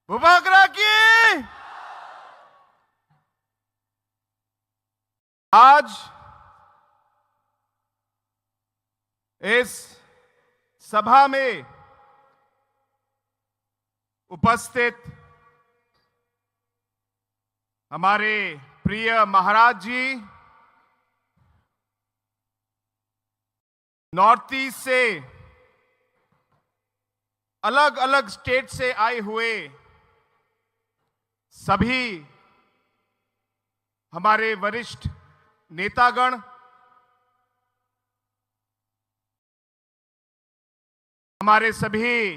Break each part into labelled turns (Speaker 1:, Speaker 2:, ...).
Speaker 1: भूभागरा की आज इस सभा में उपस्थित हमारे प्रिय महाराज जी, नॉर्थ ईस्ट से अलग अलग स्टेट से आए हुए सभी हमारे वरिष्ठ नेतागण, हमारे सभी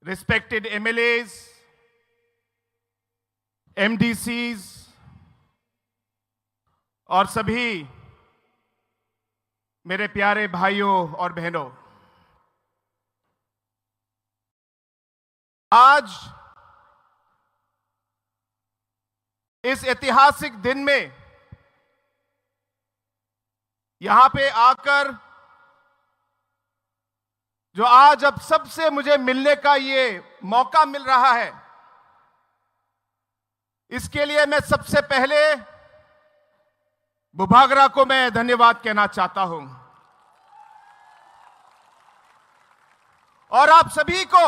Speaker 1: रिस्पेक्टेड एमएलएज, एमडीसीज और सभी मेरे प्यारे भाइयों और बहनों, आज इस ऐतिहासिक दिन में यहां पे आकर जो आज अब सबसे मुझे मिलने का ये मौका मिल रहा है, इसके लिए मैं सबसे पहले भूभागरा को मैं धन्यवाद कहना चाहता हूं और आप सभी को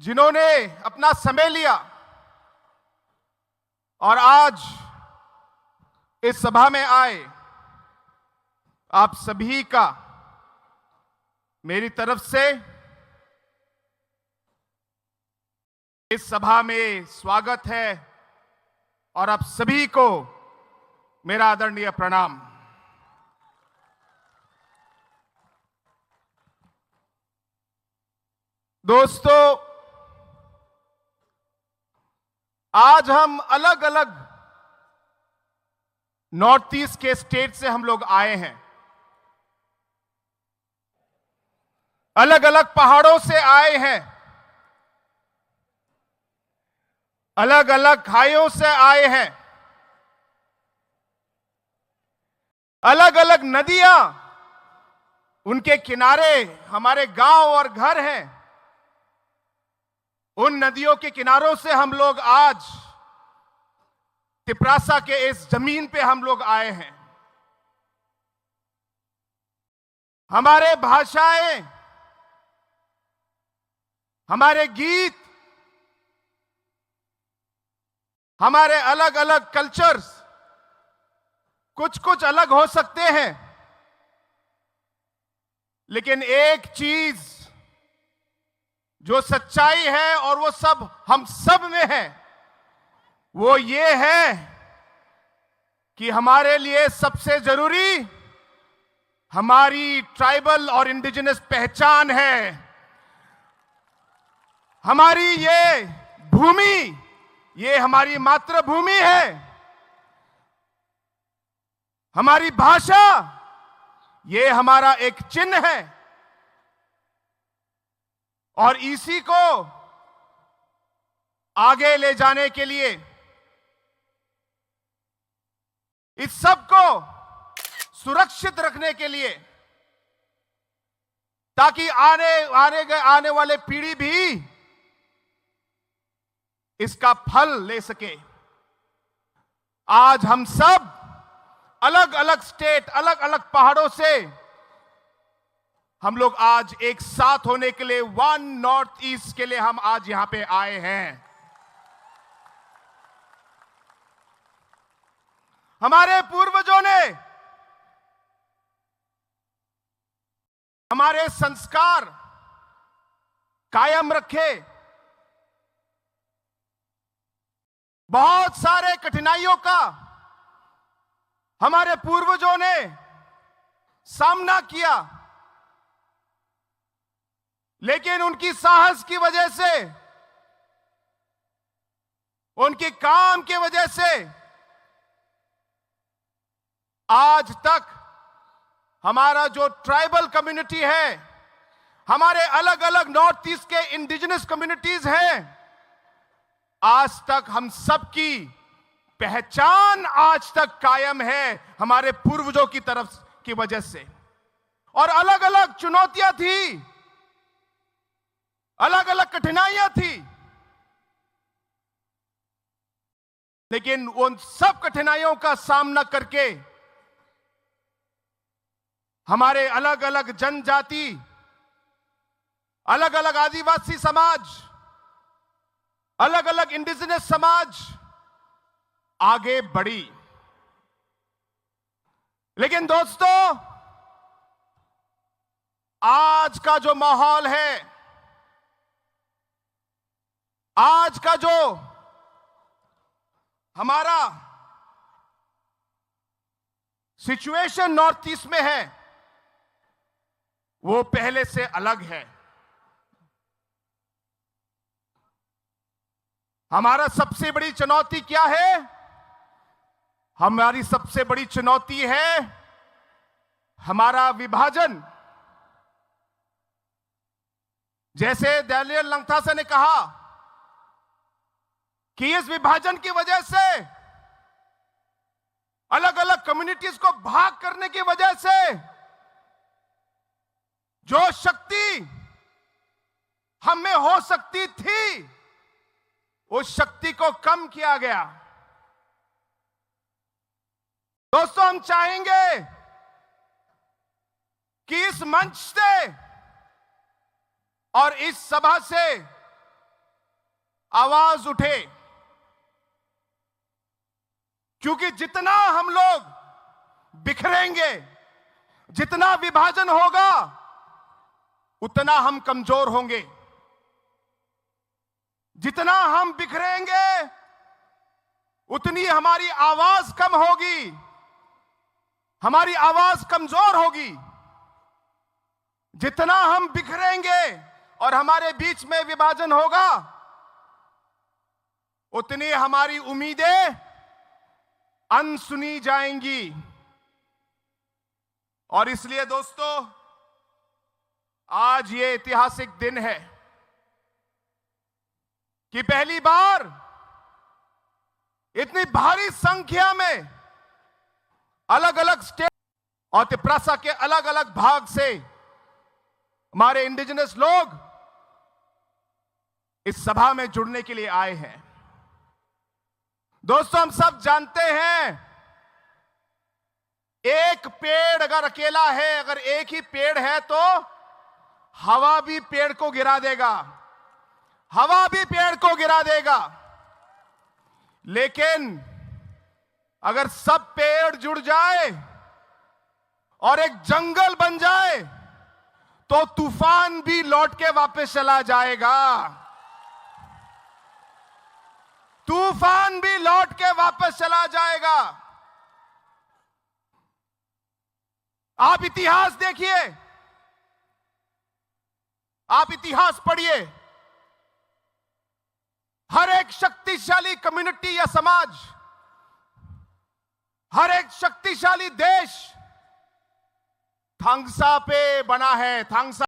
Speaker 1: जिन्होंने अपना समय लिया और आज इस सभा में आए, आप सभी का मेरी तरफ से इस सभा में स्वागत है और आप सभी को मेरा आदरणीय प्रणाम। दोस्तों, आज हम अलग अलग नॉर्थ ईस्ट के स्टेट से हम लोग आए हैं, अलग अलग पहाड़ों से आए हैं, अलग अलग खाइयों से आए हैं, अलग अलग नदियां, उनके किनारे हमारे गांव और घर हैं। उन नदियों के किनारों से हम लोग आज तिपरासा के इस जमीन पे हम लोग आए हैं। हमारे भाषाएं, हमारे गीत, हमारे अलग अलग कल्चर्स कुछ कुछ अलग हो सकते हैं, लेकिन एक चीज जो सच्चाई है और वो सब हम सब में है, वो ये है कि हमारे लिए सबसे जरूरी हमारी ट्राइबल और इंडिजिनस पहचान है। हमारी ये भूमि, ये हमारी मातृभूमि है। हमारी भाषा, ये हमारा एक चिन्ह है और इसी को आगे ले जाने के लिए, इस सब को सुरक्षित रखने के लिए, ताकि आने वाले पीढ़ी भी इसका फल ले सके, आज हम सब अलग अलग स्टेट, अलग अलग पहाड़ों से हम लोग आज एक साथ होने के लिए, वन नॉर्थ ईस्ट के लिए हम आज यहां पे आए हैं। हमारे पूर्वजों ने हमारे संस्कार कायम रखे, बहुत सारे कठिनाइयों का हमारे पूर्वजों ने सामना किया, लेकिन उनकी साहस की वजह से, उनके काम की वजह से आज तक हमारा जो ट्राइबल कम्युनिटी है, हमारे अलग अलग नॉर्थ ईस्ट के इंडिजिनस कम्युनिटीज हैं, आज तक हम सबकी पहचान आज तक कायम है हमारे पूर्वजों की तरफ की वजह से। और अलग अलग चुनौतियां थी, अलग अलग कठिनाइयां थी, लेकिन उन सब कठिनाइयों का सामना करके हमारे अलग अलग जनजाति, अलग अलग आदिवासी समाज, अलग अलग इंडिजिनस समाज आगे बढ़ी। लेकिन दोस्तों, आज का जो माहौल है, आज का जो हमारा सिचुएशन नॉर्थ ईस्ट में है, वो पहले से अलग है। हमारा सबसे बड़ी चुनौती क्या है? हमारी सबसे बड़ी चुनौती है हमारा विभाजन। जैसे डैनियल लंगथासा ने कहा कि इस विभाजन की वजह से, अलग अलग कम्युनिटीज को भाग करने की वजह से जो शक्ति हम में हो सकती थी, उस शक्ति को कम किया गया। दोस्तों, हम चाहेंगे कि इस मंच से और इस सभा से आवाज उठे, क्योंकि जितना हम लोग बिखरेंगे, जितना विभाजन होगा, उतना हम कमजोर होंगे। जितना हम बिखरेंगे, उतनी हमारी आवाज कम होगी, हमारी आवाज कमजोर होगी। जितना हम बिखरेंगे और हमारे बीच में विभाजन होगा, उतनी हमारी उम्मीदें अनसुनी जाएंगी। और इसलिए दोस्तों, आज ये ऐतिहासिक दिन है कि पहली बार इतनी भारी संख्या में अलग अलग स्टेट और तिप्रासा के अलग अलग भाग से हमारे इंडिजिनस लोग इस सभा में जुड़ने के लिए आए हैं। दोस्तों, हम सब जानते हैं, एक पेड़ अगर अकेला है, अगर एक ही पेड़ है, तो हवा भी पेड़ को गिरा देगा, हवा भी पेड़ को गिरा देगा। लेकिन अगर सब पेड़ जुड़ जाए और एक जंगल बन जाए, तो तूफान भी लौट के वापस चला जाएगा, तूफान भी लौट के वापस चला जाएगा। आप इतिहास देखिए, आप इतिहास पढ़िए। हर एक शक्तिशाली कम्युनिटी या समाज, हर एक शक्तिशाली देश थांगसा पे बना है। थांगसा